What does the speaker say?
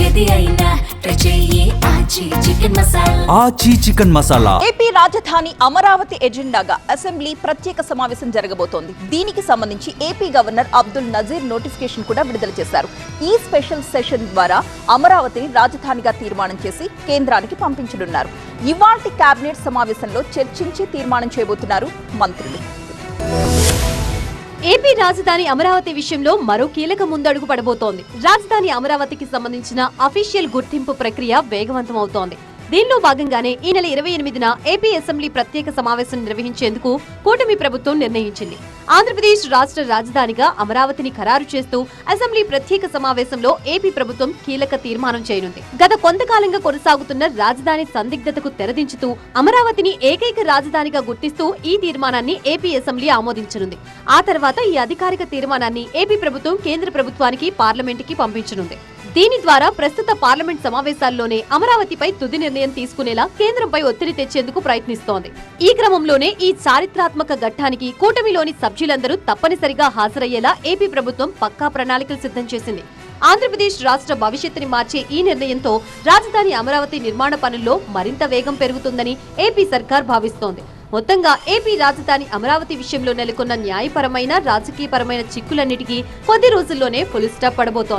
ఏది అయినా ట్రై చెయ్యి ఆచి చికెన్ మసాలా. ఆచి చికెన్ మసాలా. ఏపీ రాజధాని అమరావతి ఎజెండాగా అసెంబ్లీ ప్రత్యేక సమావేశం జరగబోతోంది. దీనికి సంబంధించి AP governor Abdul Nazeer notification కూడా విడుదల చేశారు. ఈ స్పెషల్ సెషన్ ద్వారా అమరావతిని రాజధానిగా తీర్మానం చేసి కేంద్రానికి పంపించనున్నారు. ఇవాల్టి కేబినెట్ సమావేశంలో చర్చించి తీర్మానం చేయబోతున్నారు మంత్రులు. ఏపీ రాజధాని అమరావతి విషయంలో మరో కీలక ముందడుగు పడబోతోంది. రాజధాని అమరావతికి సంబంధించిన అఫీషియల్ గుర్తింపు ప్రక్రియ వేగవంతమవుతోంది. దీనిలో భాగంగానే ఈ నెల 28న ఏపీ అసెంబ్లీ ప్రత్యేక సమావేశం నిర్వహించేందుకు కూటమి ప్రభుత్వం నిర్ణయించింది. ఆంధ్రప్రదేశ్ రాష్ట్ర రాజధానిగా అమరావతిని ఖరారు చేస్తూ అసెంబ్లీ ప్రత్యేక సమావేశంలో ఏపీ ప్రభుత్వం కీలక తీర్మానం చేయనుంది. గత కొంతకాలంగా కొనసాగుతున్న రాజధాని సందిగ్ధతకు తెరదించుతూ అమరావతిని ఏకైక రాజధానిగా గుర్తిస్తూ ఈ తీర్మానాన్ని ఏపీ అసెంబ్లీ ఆమోదించనుంది. ఆ తర్వాత ఈ అధికారిక తీర్మానాన్ని ఏపీ ప్రభుత్వం కేంద్ర ప్రభుత్వానికి పార్లమెంటుకి పంపించనుంది. దీని ద్వారా ప్రస్తుత పార్లమెంట్ సమావేశాల్లోనే అమరావతిపై తుది నిర్ణయం తీసుకునేలా కేంద్రంపై ఒత్తిడి తెచ్చేందుకు ప్రయత్నిస్తోంది. ఈ క్రమంలోనే ఈ చారిత్రాత్మక ఘట్టానికి కూటమిలోని సభ్యులందరూ తప్పనిసరిగా హాజరయ్యేలా ఏపీ ప్రభుత్వం పక్కా ప్రణాళికలు సిద్ధం చేసింది. ఆంధ్రప్రదేశ్ రాష్ట్ర భవిష్యత్తుని మార్చే ఈ నిర్ణయంతో రాజధాని అమరావతి నిర్మాణ పనుల్లో మరింత వేగం పెరుగుతుందని ఏపీ సర్కార్ భావిస్తోంది. మొత్తంగా ఏపీ రాజధాని అమరావతి విషయంలో నెలకొన్న న్యాయపరమైన, రాజకీయపరమైన చిక్కులన్నిటికీ కొద్ది రోజుల్లోనే ఫుల్ స్టాప్ పడబోతోంది.